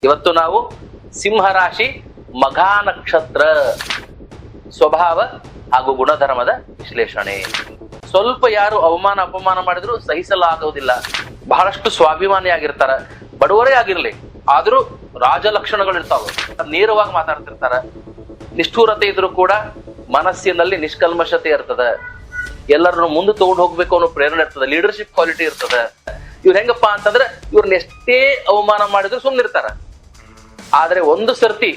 ಇವತ್ತು ನಾವು ಸಿಂಹರಾಶಿ ಮಘಾ ನಕ್ಷತ್ರ ಸ್ವಭಾವ ಹಾಗೂ ಗುಣಧರ್ಮದ ವಿಶ್ಲೇಷಣೆ. ಸ್ವಲ್ಪ ಯಾರು ಅವಮಾನ ಅಪಮಾನ ಮಾಡಿದ್ರು ಸಹಿಸಲಾಗುವುದಿಲ್ಲ. ಬಹಳಷ್ಟು ಸ್ವಾಭಿಮಾನಿಯಾಗಿರ್ತಾರ, ಬಡವರೇ ಆಗಿರ್ಲಿ, ಆದ್ರೂ ರಾಜಲಕ್ಷಣಗಳಿರ್ತಾವ. ನೇರವಾಗಿ ಮಾತಾಡ್ತಿರ್ತಾರ. ನಿಷ್ಠೂರತೆ ಇದ್ರು ಕೂಡ ಮನಸ್ಸಿನಲ್ಲಿ ನಿಷ್ಕಲ್ಮಶತೆ ಇರ್ತದ. ಎಲ್ಲರನ್ನು ಮುಂದೆ ತಗೊಂಡು ಹೋಗ್ಬೇಕು ಅನ್ನೋ ಪ್ರೇರಣೆ ಇರ್ತದ. ಲೀಡರ್ಶಿಪ್ ಕ್ವಾಲಿಟಿ ಇರ್ತದ. ಇವ್ರು ಹೆಂಗಪ್ಪಾ ಅಂತಂದ್ರೆ ಇವ್ರನ್ನ ಎಷ್ಟೇ ಅವಮಾನ ಮಾಡಿದ್ರು ಸುಮ್ಮನಿರ್ತಾರ. ಆದ್ರೆ ಒಂದು ಸರ್ತಿ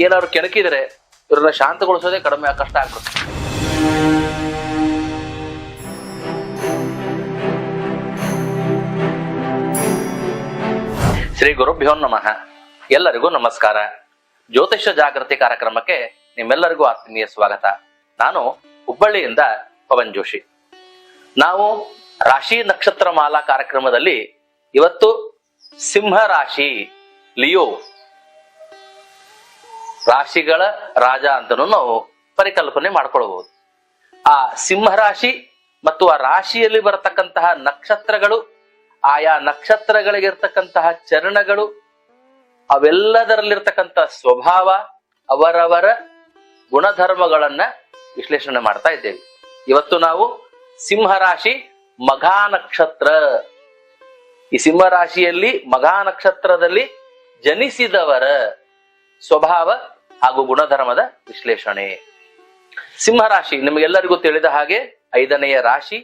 ಏನಾದ್ರು ಕೆಣಕಿದ್ರೆ ಇವ್ರನ್ನ ಶಾಂತಗೊಳಿಸೋದೇ ಕಡಿಮೆ ಕಷ್ಟ ಆಗ್ತದೆ. ಶ್ರೀ ಗುರುಭ್ಯೋ ನಮಃ. ಎಲ್ಲರಿಗೂ ನಮಸ್ಕಾರ. ಜ್ಯೋತಿಷ್ಯ ಜಾಗೃತಿ ಕಾರ್ಯಕ್ರಮಕ್ಕೆ ನಿಮ್ಮೆಲ್ಲರಿಗೂ ಆತ್ಮೀಯ ಸ್ವಾಗತ. ನಾನು ಹುಬ್ಬಳ್ಳಿಯಿಂದ ಪವನ್ ಜೋಶಿ. ನಾವು ರಾಶಿ ನಕ್ಷತ್ರ ಮಾಲಾ ಕಾರ್ಯಕ್ರಮದಲ್ಲಿ ಇವತ್ತು ಸಿಂಹ ರಾಶಿ, ಲಿಯೋ ರಾಶಿಗಳ ರಾಜ ಅಂತನೂ ನಾವು ಪರಿಕಲ್ಪನೆ ಮಾಡ್ಕೊಳ್ಬಹುದು. ಆ ಸಿಂಹ ರಾಶಿ ಮತ್ತು ಆ ರಾಶಿಯಲ್ಲಿ ಬರತಕ್ಕಂತಹ ನಕ್ಷತ್ರಗಳು, ಆಯಾ ನಕ್ಷತ್ರಗಳಿಗಿರ್ತಕ್ಕಂತಹ ಚರಣಗಳು, ಅವೆಲ್ಲದರಲ್ಲಿರ್ತಕ್ಕಂತಹ ಸ್ವಭಾವ, ಅವರವರ ಗುಣಧರ್ಮಗಳನ್ನ ವಿಶ್ಲೇಷಣೆ ಮಾಡ್ತಾ ಇದ್ದೇವೆ. ಇವತ್ತು ನಾವು ಸಿಂಹ ರಾಶಿ ಮಘಾ ನಕ್ಷತ್ರ, ಈ ಸಿಂಹ ರಾಶಿಯಲ್ಲಿ ಮಘಾ ನಕ್ಷತ್ರದಲ್ಲಿ ಜನಿಸಿದವರ ಸ್ವಭಾವ ಹಾಗೂ ಗುಣಧರ್ಮದ ವಿಶ್ಲೇಷಣೆ. ಸಿಂಹ ರಾಶಿ ನಿಮಗೆಲ್ಲರಿಗೂ ತಿಳಿದ ಹಾಗೆ 5ನೆಯ ರಾಶಿ,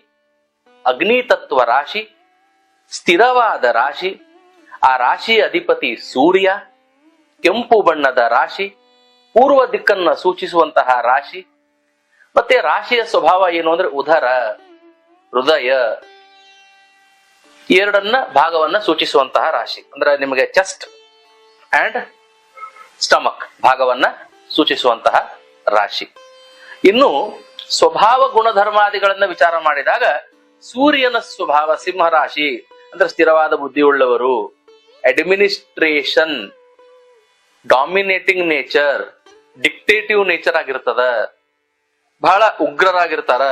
ಅಗ್ನಿ ತತ್ವ ರಾಶಿ, ಸ್ಥಿರವಾದ ರಾಶಿ. ಆ ರಾಶಿಯ ಅಧಿಪತಿ ಸೂರ್ಯ, ಕೆಂಪು ಬಣ್ಣದ ರಾಶಿ, ಪೂರ್ವ ದಿಕ್ಕನ್ನ ಸೂಚಿಸುವಂತಹ ರಾಶಿ. ಮತ್ತೆ ರಾಶಿಯ ಸ್ವಭಾವ ಏನು ಅಂದ್ರೆ ಉದರ, ಹೃದಯ ಎರಡನ್ನ ಭಾಗವನ್ನ ಸೂಚಿಸುವಂತಹ ರಾಶಿ. ಅಂದ್ರೆ ನಿಮಗೆ ಚೆಸ್ಟ್ ಅಂಡ್ ಸ್ಟಮಕ್ ಭಾಗವನ್ನ ಸೂಚಿಸುವಂತಹ ರಾಶಿ. ಇನ್ನು ಸ್ವಭಾವ ಗುಣಧರ್ಮಾದಿಗಳನ್ನ ವಿಚಾರ ಮಾಡಿದಾಗ ಸೂರ್ಯನ ಸ್ವಭಾವ ಸಿಂಹ ರಾಶಿ ಅಂದ್ರೆ ಸ್ಥಿರವಾದ ಬುದ್ಧಿಯುಳ್ಳವರು, ಅಡ್ಮಿನಿಸ್ಟ್ರೇಷನ್, ಡಾಮಿನೇಟಿಂಗ್ ನೇಚರ್, ಡಿಕ್ಟೇಟಿವ್ ನೇಚರ್ ಆಗಿರ್ತದ. ಬಹಳ ಉಗ್ರರಾಗಿರ್ತಾರ,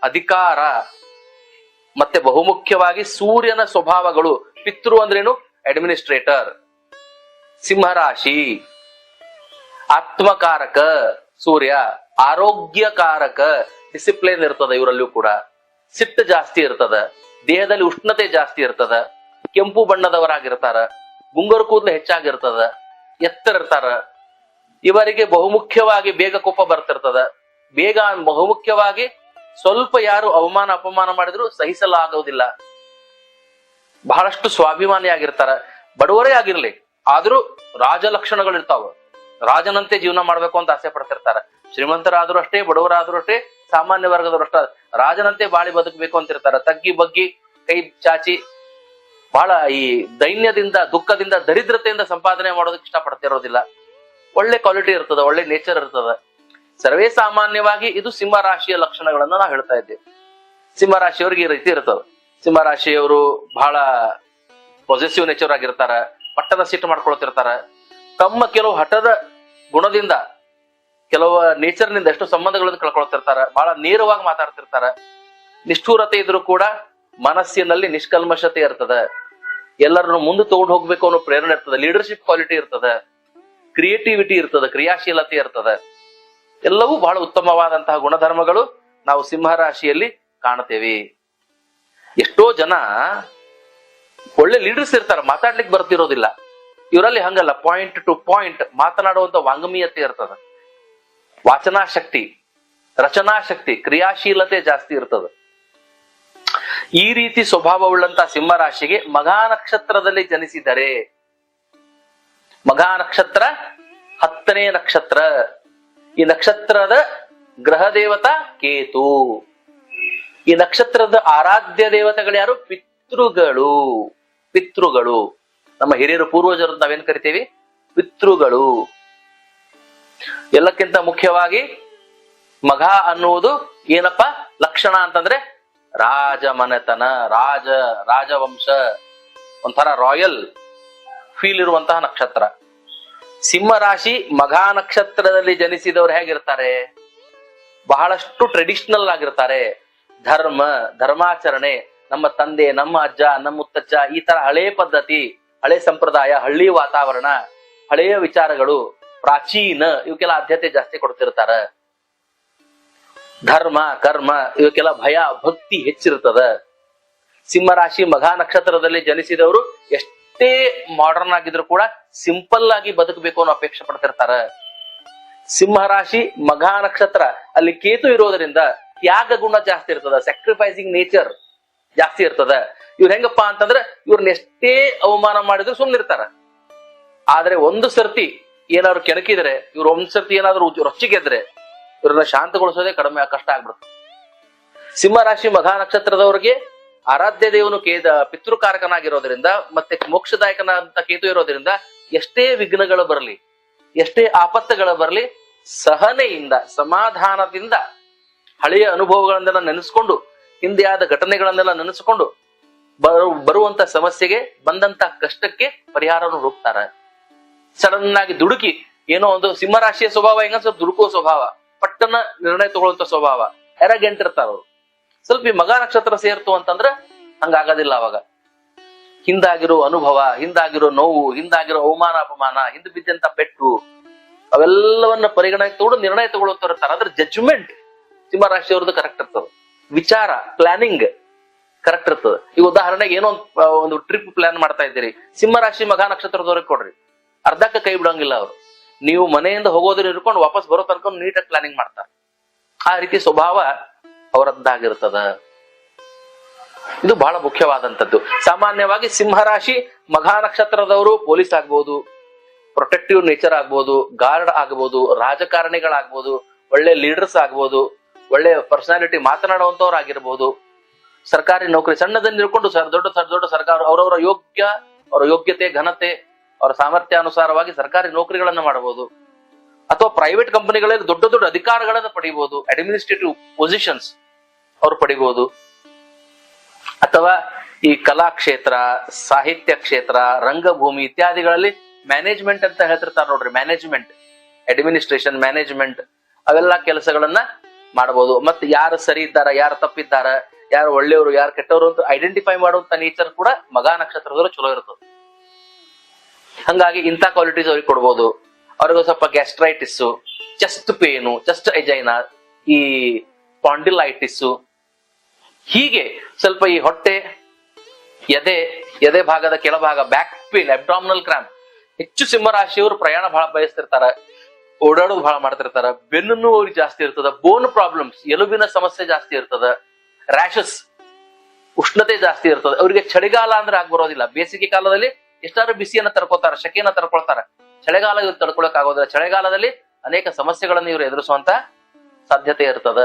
ಅಧಿಕಾರ. ಮತ್ತೆ ಬಹುಮುಖ್ಯವಾಗಿ ಸೂರ್ಯನ ಸ್ವಭಾವಗಳು, ಪಿತೃ ಅಂದ್ರೇನು, ಅಡ್ಮಿನಿಸ್ಟ್ರೇಟರ್. ಸಿಂಹ ರಾಶಿ ಆತ್ಮಕಾರಕ ಸೂರ್ಯ, ಆರೋಗ್ಯಕಾರಕ, ಡಿಸಿಪ್ಲಿನ್ ಇರ್ತದ ಇವರಲ್ಲಿಯೂ ಕೂಡ. ಸಿಟ್ಟು ಜಾಸ್ತಿ ಇರ್ತದ, ದೇಹದಲ್ಲಿ ಉಷ್ಣತೆ ಜಾಸ್ತಿ ಇರ್ತದ, ಕೆಂಪು ಬಣ್ಣದವರಾಗಿರ್ತಾರ, ಗುಂಗರು ಕೂದಲು ಹೆಚ್ಚಾಗಿರ್ತದ, ಎತ್ತರ ಇರ್ತಾರ. ಇವರಿಗೆ ಬಹುಮುಖ್ಯವಾಗಿ ಬೇಗ ಕೋಪ ಬರ್ತಿರ್ತದ. ಬೇಗ ಬಹುಮುಖ್ಯವಾಗಿ ಸ್ವಲ್ಪ ಯಾರು ಅವಮಾನ ಅಪಮಾನ ಮಾಡಿದ್ರು ಸಹಿಸಲಾಗುವುದಿಲ್ಲ. ಬಹಳಷ್ಟು ಸ್ವಾಭಿಮಾನಿಯಾಗಿರ್ತಾರ, ಬಡವರೇ ಆಗಿರ್ಲಿ, ಆದ್ರೂ ರಾಜಲಕ್ಷಣಗಳಿರ್ತಾವ. ರಾಜನಂತೆ ಜೀವನ ಮಾಡ್ಬೇಕು ಅಂತ ಆಸೆ ಪಡ್ತಿರ್ತಾರ. ಶ್ರೀಮಂತರಾದ್ರೂ ಅಷ್ಟೇ, ಬಡವರಾದ್ರೂ ಅಷ್ಟೇ, ಸಾಮಾನ್ಯ ವರ್ಗದವರು ಅಷ್ಟೇ, ರಾಜನಂತೆ ಬಾಳಿ ಬದುಕಬೇಕು ಅಂತಿರ್ತಾರ. ತಗ್ಗಿ ಬಗ್ಗಿ ಕೈ ಚಾಚಿ ಬಹಳ ಈ ದೈನ್ಯದಿಂದ, ದುಃಖದಿಂದ, ದರಿದ್ರತೆಯಿಂದ ಸಂಪಾದನೆ ಮಾಡೋದಕ್ಕೆ ಇಷ್ಟಪಡ್ತಿರೋದಿಲ್ಲ. ಒಳ್ಳೆ ಕ್ವಾಲಿಟಿ ಇರ್ತದ, ಒಳ್ಳೆ ನೇಚರ್ ಇರ್ತದ. ಸರ್ವೇ ಸಾಮಾನ್ಯವಾಗಿ ಇದು ಸಿಂಹ ರಾಶಿಯ ಲಕ್ಷಣಗಳನ್ನ ನಾವು ಹೇಳ್ತಾ ಇದ್ದೇವೆ. ಸಿಂಹ ರಾಶಿಯವರಿಗೆ ಈ ರೀತಿ ಇರ್ತದ. ಸಿಂಹ ರಾಶಿಯವರು ಬಹಳ ಪೊಸೆಸಿವ್ ನೇಚರ್ ಆಗಿರ್ತಾರ, ಪಟ್ಟದ ಸಿಟ್ಟು ಮಾಡ್ಕೊಳ್ತಿರ್ತಾರ. ತಮ್ಮ ಕೆಲವು ಹಠದ ಗುಣದಿಂದ, ಕೆಲವು ನೇಚರ್ನಿಂದ ಎಷ್ಟೋ ಸಂಬಂಧಗಳನ್ನು ಕಳ್ಕೊಳ್ತಿರ್ತಾರ. ಬಹಳ ನೇರವಾಗಿ ಮಾತಾಡ್ತಿರ್ತಾರ. ನಿಷ್ಠೂರತೆ ಇದ್ರು ಕೂಡ ಮನಸ್ಸಿನಲ್ಲಿ ನಿಷ್ಕಲ್ಮಶತೆ ಇರ್ತದ. ಎಲ್ಲರನ್ನು ಮುಂದೆ ತಗೊಂಡು ಹೋಗ್ಬೇಕು ಅನ್ನೋ ಪ್ರೇರಣೆ ಇರ್ತದ. ಲೀಡರ್ಶಿಪ್ ಕ್ವಾಲಿಟಿ ಇರ್ತದ, ಕ್ರಿಯೇಟಿವಿಟಿ ಇರ್ತದ, ಕ್ರಿಯಾಶೀಲತೆ ಇರ್ತದ. ಎಲ್ಲವೂ ಬಹಳ ಉತ್ತಮವಾದಂತಹ ಗುಣಧರ್ಮಗಳು ನಾವು ಸಿಂಹ ರಾಶಿಯಲ್ಲಿ ಕಾಣ್ತೇವೆ. ಎಷ್ಟೋ ಜನ ಒಳ್ಳೆ ಲೀಡರ್ಸ್ ಇರ್ತಾರ, ಮಾತಾಡ್ಲಿಕ್ಕೆ ಬರ್ತಿರೋದಿಲ್ಲ. ಇವರಲ್ಲಿ ಹಂಗಲ್ಲ, ಪಾಯಿಂಟ್ ಟು ಪಾಯಿಂಟ್ ಮಾತನಾಡುವಂತ ವಾಂಗಮೀಯತೆ ಇರ್ತದ, ವಾಚನಾಶಕ್ತಿ, ರಚನಾಶಕ್ತಿ, ಕ್ರಿಯಾಶೀಲತೆ ಜಾಸ್ತಿ ಇರ್ತದ. ಈ ರೀತಿ ಸ್ವಭಾವವುಳ್ಳಂತಹ ಸಿಂಹ ರಾಶಿಗೆ ಮಘಾ ನಕ್ಷತ್ರದಲ್ಲಿ ಜನಿಸಿದರೆ, ಮಘಾ ನಕ್ಷತ್ರ 10ನೇ ನಕ್ಷತ್ರ. ಈ ನಕ್ಷತ್ರದ ಗ್ರಹ ದೇವತಾ ಕೇತು. ಈ ನಕ್ಷತ್ರದ ಆರಾಧ್ಯ ದೇವತೆಗಳು ಯಾರು? ಪಿತೃಗಳು. ಪಿತೃಗಳು ನಮ್ಮ ಹಿರಿಯರು, ಪೂರ್ವಜರು ನಾವೇನ್ ಕರಿತೀವಿ? ಪಿತೃಗಳು. ಎಲ್ಲಕ್ಕಿಂತ ಮುಖ್ಯವಾಗಿ ಮಘ ಅನ್ನುವುದು ಏನಪ್ಪಾ ಲಕ್ಷಣ ಅಂತಂದ್ರೆ ರಾಜಮನೆತನ, ರಾಜವಂಶ, ಒಂಥರ ರಾಯಲ್ ಫೀಲ್ ಇರುವಂತಹ ನಕ್ಷತ್ರ. ಸಿಂಹ ರಾಶಿ ಮಘಾ ನಕ್ಷತ್ರದಲ್ಲಿ ಜನಿಸಿದವರು ಹೇಗಿರ್ತಾರೆ? ಬಹಳಷ್ಟು ಟ್ರೆಡಿಷನಲ್ ಆಗಿರ್ತಾರೆ. ಧರ್ಮಾಚರಣೆ, ನಮ್ಮ ತಂದೆ, ನಮ್ಮ ಅಜ್ಜ, ನಮ್ಮ ಮುತ್ತಜ್ಜ, ಈ ತರ ಹಳೆ ಪದ್ಧತಿ, ಹಳೆ ಸಂಪ್ರದಾಯ, ಹಳ್ಳಿ ವಾತಾವರಣ, ಹಳೆಯ ವಿಚಾರಗಳು, ಪ್ರಾಚೀನ ಇವಕ್ಕೆಲ್ಲ ಆದ್ಯತೆ ಜಾಸ್ತಿ ಕೊಡ್ತಿರ್ತಾರ. ಧರ್ಮ ಕರ್ಮ ಇವಕ್ಕೆಲ್ಲ ಭಯ ಭಕ್ತಿ ಹೆಚ್ಚಿರ್ತದ. ಸಿಂಹರಾಶಿ ಮಘಾ ನಕ್ಷತ್ರದಲ್ಲಿ ಜನಿಸಿದವರು ಎಷ್ಟೇ ಮಾಡರ್ನ್ ಆಗಿದ್ರು ಕೂಡ ಸಿಂಪಲ್ ಆಗಿ ಬದುಕಬೇಕು ಅನ್ನೋ ಅಪೇಕ್ಷೆ ಪಡ್ತಿರ್ತಾರ. ಸಿಂಹರಾಶಿ ಮಘಾ ನಕ್ಷತ್ರ ಅಲ್ಲಿ ಕೇತು ಇರೋದ್ರಿಂದ ತ್ಯಾಗ ಗುಣ ಜಾಸ್ತಿ ಇರ್ತದ, ಸ್ಯಾಕ್ರಿಫೈಸಿಂಗ್ ನೇಚರ್ ಜಾಸ್ತಿ ಇರ್ತದ. ಇವ್ರ ಹೆಂಗಪ್ಪಾ ಅಂತಂದ್ರೆ ಇವ್ರನ್ನ ಎಷ್ಟೇ ಅವಮಾನ ಮಾಡಿದ್ರು ಸುಮ್ನಿರ್ತಾರ. ಆದ್ರೆ ಒಂದು ಸರ್ತಿ ಏನಾದ್ರು ಕೆಣಕಿದ್ರೆ, ಇವ್ರ ಒಂದ್ ಸರ್ತಿ ಏನಾದ್ರು ರೊಚ್ಚಿಗೆದ್ರೆ ಇವ್ರನ್ನ ಶಾಂತಗೊಳಿಸೋದೇ ಕಡಿಮೆ ಕಷ್ಟ ಆಗ್ಬಿಡುತ್ತೆ. ಸಿಂಹರಾಶಿ ಮಘಾ ನಕ್ಷತ್ರದವ್ರಿಗೆ ಆರಾಧ್ಯ ದೇವನು ಪಿತೃಕಾರಕನಾಗಿರೋದ್ರಿಂದ ಮತ್ತೆ ಮೋಕ್ಷದಾಯಕನಂತ ಕೇತು ಇರೋದ್ರಿಂದ ಎಷ್ಟೇ ವಿಘ್ನಗಳು ಬರಲಿ, ಎಷ್ಟೇ ಆಪತ್ತುಗಳು ಬರಲಿ, ಸಹನೆಯಿಂದ ಸಮಾಧಾನದಿಂದ ಹಳೆಯ ಅನುಭವಗಳನ್ನೆಲ್ಲ ನೆನೆಸ್ಕೊಂಡು, ಹಿಂದೆ ಆದ ಘಟನೆಗಳನ್ನೆಲ್ಲ ನೆನೆಸ್ಕೊಂಡು ಬರುವಂತ ಸಮಸ್ಯೆಗೆ, ಬಂದಂತ ಕಷ್ಟಕ್ಕೆ ಪರಿಹಾರವನ್ನು ಹುಡುಕ್ತಾರ. ಸಡನ್ ಆಗಿ ದುಡುಕಿ ಏನೋ ಒಂದು ಸಿಂಹರಾಶಿಯ ಸ್ವಭಾವ ಹೆಂಗ ಸ್ವಲ್ಪ ದುಡುಕುವ ಸ್ವಭಾವ, ಪಟ್ಟನ ನಿರ್ಣಯ ತಗೊಳ್ಳುವಂತ ಸ್ವಭಾವ, ಎರಗೆಂಟ್ ಇರ್ತಾರ ಅವ್ರು. ಸ್ವಲ್ಪ ಈ ಮಘಾ ನಕ್ಷತ್ರ ಸೇರ್ತು ಅಂತಂದ್ರ ಹಂಗಾಗೋದಿಲ್ಲ. ಅವಾಗ ಹಿಂದಾಗಿರೋ ಅನುಭವ, ಹಿಂದಾಗಿರೋ ನೋವು, ಹಿಂದಾಗಿರೋ ಅವಮಾನ ಅಪಮಾನ, ಹಿಂದೆ ಬಿದ್ದಂತ ಪೆಟ್ಟು ಅವೆಲ್ಲವನ್ನ ಪರಿಗಣನೆ ತಗೊಂಡು ನಿರ್ಣಯ ತಗೊಳ್ತಾ ಇರ್ತಾರ. ಅದ್ರ ಜಡ್ಜ್ಮೆಂಟ್ ಸಿಂಹರಾಶಿಯವ್ರದ್ದು ಕರೆಕ್ಟ್ ಇರ್ತದೆ, ವಿಚಾರ ಪ್ಲಾನಿಂಗ್ ಕರೆಕ್ಟ್ ಇರ್ತದೆ. ಈ ಉದಾಹರಣೆಗೆ ಏನೋ ಒಂದು ಟ್ರಿಪ್ ಪ್ಲಾನ್ ಮಾಡ್ತಾ ಇದ್ದೀರಿ, ಸಿಂಹರಾಶಿ ಮಘಾ ನಕ್ಷತ್ರದವ್ರಿಗೆ ಕೊಡ್ರಿ, ಅರ್ಧಕ್ಕೆ ಕೈ ಬಿಡಂಗಿಲ್ಲ ಅವ್ರು. ನೀವು ಮನೆಯಿಂದ ಹೋಗೋದನ್ನ ಇರ್ಕೊಂಡು ವಾಪಸ್ ಬರೋ ತನಕ ನೀಟಾಗಿ ಪ್ಲಾನಿಂಗ್ ಮಾಡ್ತಾರೆ. ಆ ರೀತಿ ಸ್ವಭಾವ ಅವರದ್ದಾಗಿರ್ತದ. ಇದು ಬಹಳ ಮುಖ್ಯವಾದಂತದ್ದು. ಸಾಮಾನ್ಯವಾಗಿ ಸಿಂಹರಾಶಿ ಮಘಾ ನಕ್ಷತ್ರದವರು ಪೊಲೀಸ್ ಆಗ್ಬಹುದು, ಪ್ರೊಟೆಕ್ಟಿವ್ ನೇಚರ್ ಆಗ್ಬಹುದು, ಗಾರ್ಡ್ ಆಗ್ಬಹುದು, ರಾಜಕಾರಣಿಗಳಾಗ್ಬಹುದು, ಒಳ್ಳೆ ಲೀಡರ್ಸ್ ಆಗ್ಬಹುದು, ಒಳ್ಳೆ ಪರ್ಸನಾಲಿಟಿ ಮಾತನಾಡುವಂತವ್ರು ಆಗಿರ್ಬಹುದು, ಸರ್ಕಾರಿ ನೌಕರಿ ಸಣ್ಣದಲ್ಲಿ ಇರ್ಕೊಂಡು ದೊಡ್ಡ ಸರ್ಕಾರ ಅವರವರ ಅವರ ಯೋಗ್ಯತೆ ಘನತೆ ಅವರ ಸಾಮರ್ಥ್ಯಾನುಸಾರವಾಗಿ ಸರ್ಕಾರಿ ನೌಕರಿಗಳನ್ನ ಮಾಡಬಹುದು, ಅಥವಾ ಪ್ರೈವೇಟ್ ಕಂಪನಿಗಳಲ್ಲಿ ದೊಡ್ಡ ದೊಡ್ಡ ಅಧಿಕಾರಗಳನ್ನ ಪಡಿಬಹುದು, ಅಡ್ಮಿನಿಸ್ಟ್ರೇಟಿವ್ ಪೊಸಿಷನ್ಸ್ ಅವ್ರು ಪಡಿಬಹುದು. ಅಥವಾ ಈ ಕಲಾ ಕ್ಷೇತ್ರ, ಸಾಹಿತ್ಯ ಕ್ಷೇತ್ರ, ರಂಗಭೂಮಿ ಇತ್ಯಾದಿಗಳಲ್ಲಿ ಮ್ಯಾನೇಜ್ಮೆಂಟ್ ಅಂತ ಹೇಳ್ತಿರ್ತಾರೆ ನೋಡ್ರಿ, ಮ್ಯಾನೇಜ್ಮೆಂಟ್, ಅಡ್ಮಿನಿಸ್ಟ್ರೇಷನ್, ಮ್ಯಾನೇಜ್ಮೆಂಟ್ ಅವೆಲ್ಲ ಕೆಲಸಗಳನ್ನ ಮಾಡಬಹುದು. ಮತ್ತೆ ಯಾರು ಸರಿ ಇದ್ದಾರ, ಯಾರು ತಪ್ಪಿದ್ದಾರ, ಯಾರು ಒಳ್ಳೆಯವರು, ಯಾರು ಕೆಟ್ಟವರು ಅಂತ ಐಡೆಂಟಿಫೈ ಮಾಡುವಂತ ನೇಚರ್ ಕೂಡ ಮಘಾ ನಕ್ಷತ್ರದವರು ಚಲೋ ಇರ್ತದೆ. ಹಂಗಾಗಿ ಇಂಥ ಕ್ವಾಲಿಟೀಸ್ ಅವ್ರಿಗೆ ಕೊಡ್ಬೋದು. ಅವ್ರಿಗೂ ಸ್ವಲ್ಪ ಗ್ಯಾಸ್ಟ್ರೈಟಿಸ್, ಚೆಸ್ಟ್ ಪೇನು, ಚೆಸ್ಟ್ ಎಜೈನಾ, ಈ ಸ್ಪಾಂಡಿಲೈಟಿಸ್, ಹೀಗೆ ಸ್ವಲ್ಪ ಈ ಹೊಟ್ಟೆ, ಎದೆ ಭಾಗದ ಕೆಳಭಾಗ, ಬ್ಯಾಕ್ ಪೇನ್, ಅಬ್ಡಾಮಿನಲ್ ಕ್ರಾಂಪ್ ಹೆಚ್ಚು ಸಿಂಹರಾಶಿಯವರು ಪ್ರಯಾಣ ಬಹಳ ಬಯಸ್ತಿರ್ತಾರ, ಓಡಾಡೋದು ಬಹಳ ಮಾಡ್ತಿರ್ತಾರ. ಬೆನ್ನು ನೋವು ಅವ್ರಿಗೆ ಜಾಸ್ತಿ ಇರ್ತದ, ಬೋನ್ ಪ್ರಾಬ್ಲಮ್ಸ್, ಎಲುಬಿನ ಸಮಸ್ಯೆ ಜಾಸ್ತಿ ಇರ್ತದ, ರ್ಯಾಷಸ್, ಉಷ್ಣತೆ ಜಾಸ್ತಿ ಇರ್ತದೆ. ಅವರಿಗೆ ಚಳಿಗಾಲ ಅಂದ್ರೆ ಆಗ್ಬರೋದಿಲ್ಲ. ಬೇಸಿಗೆ ಕಾಲದಲ್ಲಿ ಎಷ್ಟಾದ್ರೂ ಬಿಸಿಯನ್ನ ತಡ್ಕೊತಾರ, ಶಕೆಯನ್ನ ತಡ್ಕೊಳ್ತಾರ. ಚಳಿಗಾಲ ಇವ್ರು ತಡ್ಕೊಳಕ್ ಆಗೋದಿಲ್ಲ. ಚಳಿಗಾಲದಲ್ಲಿ ಅನೇಕ ಸಮಸ್ಯೆಗಳನ್ನು ಇವರು ಎದುರಿಸುವಂತ ಸಾಧ್ಯತೆ ಇರ್ತದ.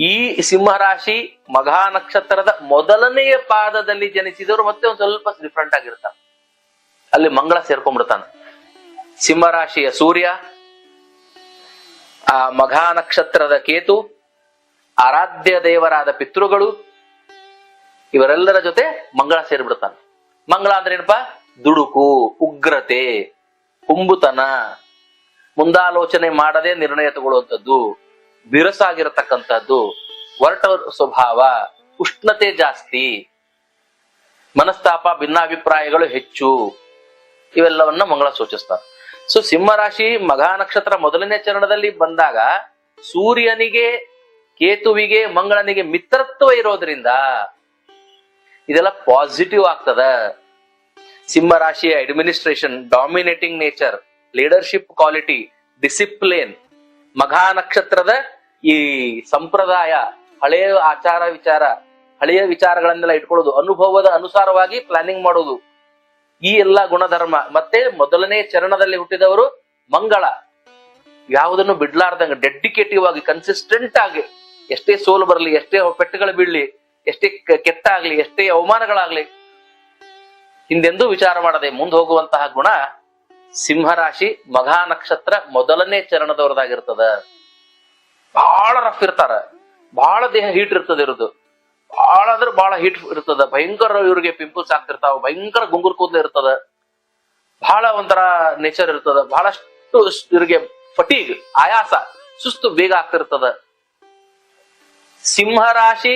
ಈ ಸಿಂಹರಾಶಿ ಮಘಾ ನಕ್ಷತ್ರದ ಮೊದಲನೆಯ ಪಾದದಲ್ಲಿ ಜನಿಸಿದವರು ಮತ್ತೆ ಒಂದ್ ಸ್ವಲ್ಪ ಡಿಫ್ರೆಂಟ್ ಆಗಿರ್ತಾರ. ಅಲ್ಲಿ ಮಂಗಳ ಸೇರ್ಕೊಂಡ್ಬಿಡ್ತಾನ. ಸಿಂಹರಾಶಿಯ ಸೂರ್ಯ, ಆ ಮಘಾ ನಕ್ಷತ್ರದ ಕೇತು, ಆರಾಧ್ಯ ದೇವರಾದ ಪಿತೃಗಳು, ಇವರೆಲ್ಲರ ಜೊತೆ ಮಂಗಳ ಸೇರ್ಬಿಡ್ತಾನೆ. ಮಂಗಳ ಅಂದ್ರೆ ಏನಪ್ಪಾ? ದುಡುಕು, ಉಗ್ರತೆ, ಹುಂಬುತನ, ಮುಂದಾಲೋಚನೆ ಮಾಡದೆ ನಿರ್ಣಯ ತಗೊಳ್ಳುವಂಥದ್ದು, ಬಿರುಸಾಗಿರತಕ್ಕಂಥದ್ದು, ಒರಟ ಸ್ವಭಾವ, ಉಷ್ಣತೆ ಜಾಸ್ತಿ, ಮನಸ್ತಾಪ, ಭಿನ್ನಾಭಿಪ್ರಾಯಗಳು ಹೆಚ್ಚು, ಇವೆಲ್ಲವನ್ನ ಮಂಗಳ ಸೂಚಿಸ್ತಾರೆ. ಸೊ ಸಿಂಹರಾಶಿ ಮಘಾ ನಕ್ಷತ್ರ ಮೊದಲನೇ ಚರಣದಲ್ಲಿ ಬಂದಾಗ ಸೂರ್ಯನಿಗೆ, ಕೇತುವಿಗೆ, ಮಂಗಳನಿಗೆ ಮಿತ್ರತ್ವ ಇರೋದ್ರಿಂದ ಇದೆಲ್ಲ ಪಾಸಿಟಿವ್ ಆಗ್ತದ. ಸಿಂಹರಾಶಿಯ administration, dominating nature, leadership quality, discipline, ಮಘಾ ನಕ್ಷತ್ರದ ಈ ಸಂಪ್ರದಾಯ, ಹಳೆಯ ಆಚಾರ ವಿಚಾರ, ಹಳೆಯ ವಿಚಾರಗಳನ್ನೆಲ್ಲ ಇಟ್ಕೊಳ್ಳೋದು, ಅನುಭವದ ಅನುಸಾರವಾಗಿ ಪ್ಲಾನಿಂಗ್ ಮಾಡೋದು, ಈ ಎಲ್ಲಾ ಗುಣಧರ್ಮ. ಮತ್ತೆ ಮೊದಲನೇ ಚರಣದಲ್ಲಿ ಹುಟ್ಟಿದವರು ಮಂಗಳ, ಯಾವುದನ್ನು ಬಿಡ್ಲಾರ್ದಂಗ ಡೆಡಿಕೇಟಿವ್ ಆಗಿ, ಕನ್ಸಿಸ್ಟೆಂಟ್ ಆಗಿ, ಎಷ್ಟೇ ಸೋಲು ಬರಲಿ, ಎಷ್ಟೇ ಪೆಟ್ಟುಗಳು ಬೀಳಲಿ, ಎಷ್ಟೇ ಕೆಟ್ಟಾಗ್ಲಿ, ಎಷ್ಟೇ ಅವಮಾನಗಳಾಗ್ಲಿ, ಹಿಂದೆಂದೂ ವಿಚಾರ ಮಾಡದೆ ಮುಂದೆ ಹೋಗುವಂತಹ ಗುಣ ಸಿಂಹರಾಶಿ ಮಘಾ ನಕ್ಷತ್ರ ಮೊದಲನೇ ಚರಣದವ್ರದಾಗಿರ್ತದ. ಬಹಳ ರಫ್ ಇರ್ತಾರ, ಬಹಳ ದೇಹ ಹೀಟ್ ಇರ್ತದ ಇರೋದು, ಬಹಳ ಅಂದ್ರೆ ಬಹಳ ಹೀಟ್ ಇರ್ತದ, ಭಯಂಕರ ಇವ್ರಿಗೆ ಪಿಂಪಲ್ಸ್ ಆಗ್ತಿರ್ತಾವ, ಭಯಂಕರ ಗುಂಗುರ್ ಕೂದಲು ಇರ್ತದ, ಬಹಳ ಒಂಥರ ನೇಚರ್ ಇರ್ತದ, ಬಹಳಷ್ಟು ಇವ್ರಿಗೆ ಫಟೀಗ್, ಆಯಾಸ, ಸುಸ್ತು ಬೇಗ ಆಗ್ತಿರ್ತದ. ಸಿಂಹರಾಶಿ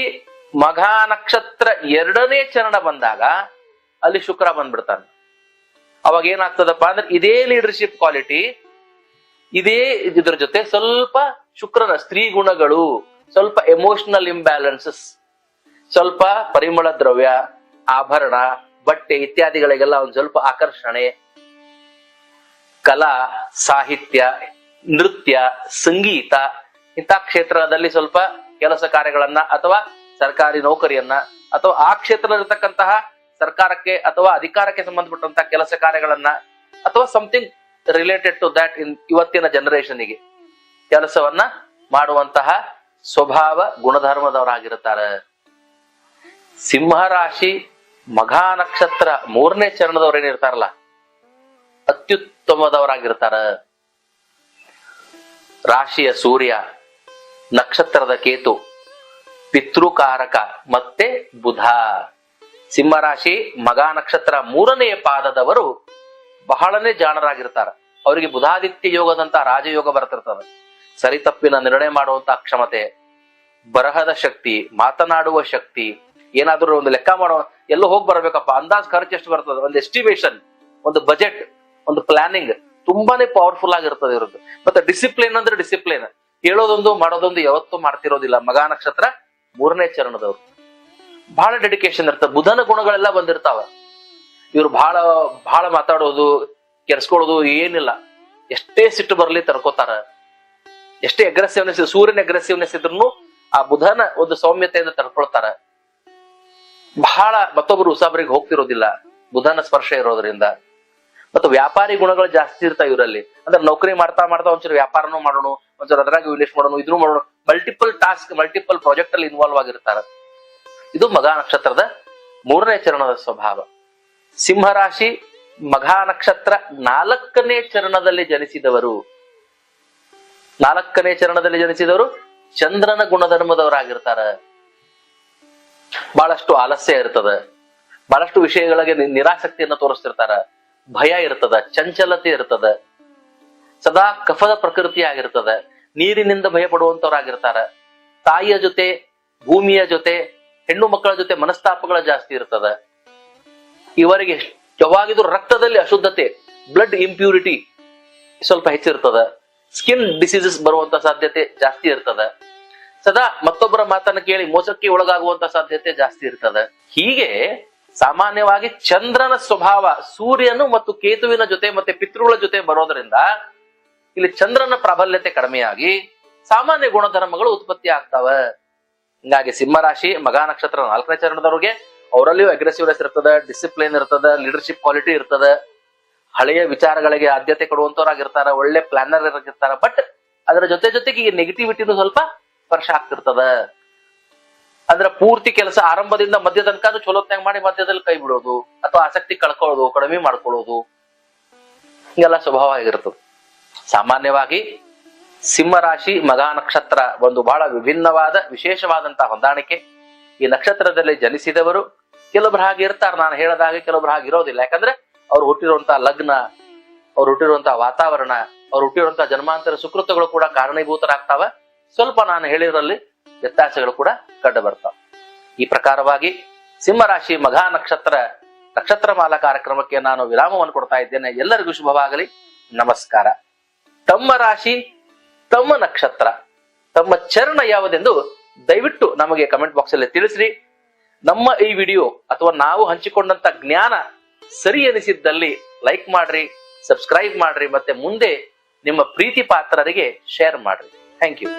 ಮಘಾ ನಕ್ಷತ್ರ ಎರಡನೇ ಚರಣ ಬಂದಾಗ ಅಲ್ಲಿ ಶುಕ್ರ ಬಂದ್ಬಿಡ್ತಾನೆ. ಅವಾಗ ಏನಾಗ್ತದಪ್ಪ ಅಂದ್ರೆ ಇದೇ ಲೀಡರ್ಶಿಪ್ ಕ್ವಾಲಿಟಿ, ಇದೇ ಇದ್ರ ಜೊತೆ ಸ್ವಲ್ಪ ಶುಕ್ರನ ಸ್ತ್ರೀ ಗುಣಗಳು, ಸ್ವಲ್ಪ ಎಮೋಷನಲ್ ಇಂಬ್ಯಾಲೆನ್ಸಸ್, ಸ್ವಲ್ಪ ಪರಿಮಳ ದ್ರವ್ಯ, ಆಭರಣ, ಬಟ್ಟೆ ಇತ್ಯಾದಿಗಳಿಗೆಲ್ಲ ಒಂದ್ ಸ್ವಲ್ಪ ಆಕರ್ಷಣೆ, ಕಲಾ, ಸಾಹಿತ್ಯ, ನೃತ್ಯ, ಸಂಗೀತ ಇಂಥ ಕ್ಷೇತ್ರದಲ್ಲಿ ಸ್ವಲ್ಪ ಕೆಲಸ ಕಾರ್ಯಗಳನ್ನ ಅಥವಾ ಸರ್ಕಾರಿ ನೌಕರಿಯನ್ನ ಅಥವಾ ಆ ಕ್ಷೇತ್ರದಲ್ಲಿರ್ತಕ್ಕಂತಹ ಸರ್ಕಾರಕ್ಕೆ ಅಥವಾ ಅಧಿಕಾರಕ್ಕೆ ಸಂಬಂಧಪಟ್ಟಂತಹ ಕೆಲಸ ಕಾರ್ಯಗಳನ್ನ ಅಥವಾ ಸಮಥಿಂಗ್ ರಿಲೇಟೆಡ್ ಟು ದಟ್ ಇವತ್ತಿನ ಜನರೇಷನ್ಗೆ ಕೆಲಸವನ್ನ ಮಾಡುವಂತಹ ಸ್ವಭಾವ ಗುಣಧರ್ಮದವರಾಗಿರುತ್ತಾರೆ. ಸಿಂಹ ರಾಶಿ ಮಘಾ ನಕ್ಷತ್ರ 3ನೇ ಚರಣದವ್ರು ಏನಿರ್ತಾರಲ್ಲ ಅತ್ಯುತ್ತಮದವರಾಗಿರ್ತಾರ. ರಾಶಿಯ ಸೂರ್ಯ, ನಕ್ಷತ್ರದ ಕೇತು, ಪಿತೃಕಾರಕ ಮತ್ತೆ ಬುಧ. ಸಿಂಹರಾಶಿ ಮಘಾ ನಕ್ಷತ್ರ 3ನೇ ಪಾದದವರು ಬಹಳನೇ ಜಾಣರಾಗಿರ್ತಾರ. ಅವರಿಗೆ ಬುಧಾದಿತ್ಯ ಯೋಗದಂತ ರಾಜಯೋಗ ಬರ್ತಿರ್ತದ. ಸರಿತಪ್ಪಿನ ನಿರ್ಣಯ ಮಾಡುವಂತ ಕ್ಷಮತೆ, ಬರಹದ ಶಕ್ತಿ, ಮಾತನಾಡುವ ಶಕ್ತಿ, ಏನಾದ್ರೂ ಒಂದು ಲೆಕ್ಕ ಮಾಡೋ ಎಲ್ಲೋ ಹೋಗಿ ಬರ್ಬೇಕಪ್ಪ, ಅಂದಾಜ್ ಖರ್ಚು ಎಷ್ಟು ಬರ್ತದೆ, ಒಂದು ಎಸ್ಟಿಮೇಷನ್, ಒಂದು ಬಜೆಟ್, ಒಂದು ಪ್ಲಾನಿಂಗ್ ತುಂಬಾನೇ ಪವರ್ಫುಲ್ ಆಗಿರ್ತದೆ ಇವ್ರದ್ದು. ಮತ್ತೆ ಡಿಸಿಪ್ಲಿನ್ ಅಂದ್ರೆ ಡಿಸಿಪ್ಲಿನ್, ಹೇಳೋದೊಂದು ಮಾಡೋದೊಂದು ಯಾವತ್ತೂ ಮಾಡ್ತಿರೋದಿಲ್ಲ. ಮಘಾ ನಕ್ಷತ್ರ 3ನೇ ಚರಣದವ್ರು ಬಹಳ ಡೆಡಿಕೇಶನ್ ಇರ್ತದೆ. ಬುಧನ ಗುಣಗಳೆಲ್ಲ ಬಂದಿರ್ತಾವ. ಇವ್ರು ಬಹಳ ಮಾತಾಡೋದು, ಕೆರ್ಸ್ಕೊಳ್ಳೋದು ಏನಿಲ್ಲ. ಎಷ್ಟೇ ಸಿಟ್ಟು ಬರ್ಲಿ ತರ್ಕೋತಾರ. ಎಷ್ಟೇ ಅಗ್ರೆಸಿವ್ನೆಸ್, ಸೂರ್ಯನ ಅಗ್ರೆಸಿವ್ನೆಸ್ ಇದ್ರು ಆ ಬುಧನ ಒಂದು ಸೌಮ್ಯತೆಯಿಂದ ತಡ್ಕೊಳ್ತಾರ. ಬಹಳ ಮತ್ತೊಬ್ಬರು ಉಸಾಬರಿಗೆ ಹೋಗ್ತಿರೋದಿಲ್ಲ ಬುಧನ ಸ್ಪರ್ಶ ಇರೋದ್ರಿಂದ. ಮತ್ತು ವ್ಯಾಪಾರಿ ಗುಣಗಳು ಜಾಸ್ತಿ ಇರ್ತಾವ ಇವರಲ್ಲಿ. ಅಂದ್ರೆ ನೌಕರಿ ಮಾಡ್ತಾ ಒಂಚೂರು ವ್ಯಾಪಾರನೂ ಮಾಡೋಣ, ಒಂಚೂರು ಅದ್ರಾಗ ಇನ್ವೆಸ್ಟ್ ಮಾಡೋಣ, ಇದ್ರೂ ಮಾಡೋಣ, ಮಲ್ಟಿಪಲ್ ಟಾಸ್ಕ್, ಮಲ್ಟಿಪಲ್ ಪ್ರಾಜೆಕ್ಟ್ ಅಲ್ಲಿ ಇನ್ವಾಲ್ವ್ ಆಗಿರ್ತಾರ. ಇದು ಮಘಾ ನಕ್ಷತ್ರದ 3ನೇ ಚರಣದ ಸ್ವಭಾವ. ಸಿಂಹರಾಶಿ ಮಘಾ ನಕ್ಷತ್ರ 4ನೇ ಚರಣದಲ್ಲಿ ಜನಿಸಿದವರು. 4ನೇ ಚರಣದಲ್ಲಿ ಜನಿಸಿದವರು ಚಂದ್ರನ ಗುಣಧರ್ಮದವರಾಗಿರ್ತಾರ. ಬಹಳಷ್ಟು ಆಲಸ್ಯ ಇರ್ತದ, ಬಹಳಷ್ಟು ವಿಷಯಗಳಿಗೆ ನಿರಾಸಕ್ತಿಯನ್ನ ತೋರಿಸ್ತಿರ್ತಾರ, ಭಯ ಇರ್ತದ, ಚಂಚಲತೆ ಇರ್ತದ, ಸದಾ ಕಫದ ಪ್ರಕೃತಿ ಆಗಿರ್ತದ, ನೀರಿನಿಂದ ಭಯ ಪಡುವಂತವ್ರಾಗಿರ್ತಾರ. ತಾಯಿಯ ಜೊತೆ, ಭೂಮಿಯ ಜೊತೆ, ಹೆಣ್ಣು ಮಕ್ಕಳ ಜೊತೆ ಮನಸ್ತಾಪಗಳ ಜಾಸ್ತಿ ಇರ್ತದ. ಇವರಿಗೆ ಯಾವಾಗಿದ್ರು ರಕ್ತದಲ್ಲಿ ಅಶುದ್ಧತೆ, ಬ್ಲಡ್ ಇಂಪ್ಯೂರಿಟಿ ಸ್ವಲ್ಪ ಹೆಚ್ಚಿರ್ತದ. ಸ್ಕಿನ್ ಡಿಸೀಸಸ್ ಬರುವಂತ ಸಾಧ್ಯತೆ ಜಾಸ್ತಿ ಇರ್ತದ. ಸದಾ ಮತ್ತೊಬ್ಬರ ಮಾತನ್ನ ಕೇಳಿ ಮೋಸಕ್ಕೆ ಒಳಗಾಗುವಂತ ಸಾಧ್ಯತೆ ಜಾಸ್ತಿ ಇರ್ತದ. ಹೀಗೆ ಸಾಮಾನ್ಯವಾಗಿ ಚಂದ್ರನ ಸ್ವಭಾವ ಸೂರ್ಯನು ಮತ್ತು ಕೇತುವಿನ ಜೊತೆ ಮತ್ತೆ ಪಿತೃಗಳ ಜೊತೆ ಬರೋದ್ರಿಂದ ಇಲ್ಲಿ ಚಂದ್ರನ ಪ್ರಾಬಲ್ಯತೆ ಕಡಿಮೆಯಾಗಿ ಸಾಮಾನ್ಯ ಗುಣಧರ್ಮಗಳು ಉತ್ಪತ್ತಿ ಆಗ್ತಾವ. ಹಿಂಗಾಗಿ ಸಿಂಹರಾಶಿ ಮಘಾ ನಕ್ಷತ್ರ 4ನೇ ಚರಣದವ್ರಿಗೆ ಅವರಲ್ಲಿಯೂ ಅಗ್ರೆಸಿವ್ನೆಸ್ ಇರ್ತದ, ಡಿಸಿಪ್ಲಿನ್ ಇರ್ತದ, ಲೀಡರ್ಶಿಪ್ ಕ್ವಾಲಿಟಿ ಇರ್ತದ, ಹಳೆಯ ವಿಚಾರಗಳಿಗೆ ಆದ್ಯತೆ ಕೊಡುವಂತವ್ರಾಗಿರ್ತಾರ, ಒಳ್ಳೆ ಪ್ಲಾನರ್ ಆಗಿರ್ತಾರ. ಬಟ್ ಅದರ ಜೊತೆಗೆ ಈ ನೆಗೆಟಿವಿಟಿನೂ ಸ್ವಲ್ಪ ಸ್ಪರ್ಶ ಆಗ್ತಿರ್ತದ. ಅಂದ್ರೆ ಪೂರ್ತಿ ಕೆಲಸ ಆರಂಭದಿಂದ ಮಧ್ಯ ತನಕ ಚಲೋತ್ನಾಗ ಮಾಡಿ ಮಧ್ಯದಲ್ಲಿ ಕೈ ಬಿಡೋದು ಅಥವಾ ಆಸಕ್ತಿ ಕಳ್ಕೊಳ್ಳೋದು, ಕಡಿಮೆ ಮಾಡ್ಕೊಳ್ಳೋದು, ಹಿಂಗೆಲ್ಲ ಸ್ವಭಾವ ಆಗಿರ್ತದೆ. ಸಾಮಾನ್ಯವಾಗಿ ಸಿಂಹರಾಶಿ ಮಘಾ ನಕ್ಷತ್ರ ಒಂದು ಬಹಳ ವಿಭಿನ್ನವಾದ ವಿಶೇಷವಾದಂತಹ ಹೊಂದಾಣಿಕೆ. ಈ ನಕ್ಷತ್ರದಲ್ಲಿ ಜನಿಸಿದವರು ಕೆಲವೊಬ್ರು ಹಾಗೆ ಇರ್ತಾರ, ನಾನು ಹೇಳದಾಗೆ ಕೆಲವೊಬ್ರು ಹಾಗೆ ಇರೋದಿಲ್ಲ. ಯಾಕಂದ್ರೆ ಅವ್ರು ಹುಟ್ಟಿರುವಂತಹ ಲಗ್ನ, ಅವ್ರು ಹುಟ್ಟಿರುವಂತಹ ವಾತಾವರಣ, ಅವ್ರು ಹುಟ್ಟಿರುವಂತಹ ಜನ್ಮಾಂತರ ಸುಕೃತಗಳು ಕೂಡ ಕಾರಣೀಭೂತರಾಗ್ತಾವ. ಸ್ವಲ್ಪ ನಾನು ಹೇಳಿರಲ್ಲಿ ವ್ಯತ್ಯಾಸಗಳು ಕೂಡ ಕಂಡು ಬರ್ತಾವ. ಈ ಪ್ರಕಾರವಾಗಿ ಸಿಂಹರಾಶಿ ಮಘಾ ನಕ್ಷತ್ರ ಮಾಲಾ ಕಾರ್ಯಕ್ರಮಕ್ಕೆ ನಾನು ವಿರಾಮವನ್ನು ಕೊಡ್ತಾ ಇದ್ದೇನೆ. ಎಲ್ಲರಿಗೂ ಶುಭವಾಗಲಿ. ನಮಸ್ಕಾರ. ತಮ್ಮ ರಾಶಿ, ತಮ್ಮ ನಕ್ಷತ್ರ, ತಮ್ಮ ಚರಣ ಯಾವುದೆಂದು ದಯವಿಟ್ಟು ನಮಗೆ ಕಮೆಂಟ್ ಬಾಕ್ಸ್ ಅಲ್ಲಿ ತಿಳಿಸ್ರಿ. ನಮ್ಮ ಈ ವಿಡಿಯೋ ಅಥವಾ ನಾವು ಹಂಚಿಕೊಂಡಂತ ಜ್ಞಾನ ಸರಿ ಎನಿಸಿದ್ದಲ್ಲಿ ಲೈಕ್ ಮಾಡ್ರಿ, ಸಬ್ಸ್ಕ್ರೈಬ್ ಮಾಡ್ರಿ, ಮತ್ತೆ ಮುಂದೆ ನಿಮ್ಮ ಪ್ರೀತಿ ಪಾತ್ರರಿಗೆ ಶೇರ್ ಮಾಡ್ರಿ. Thank you.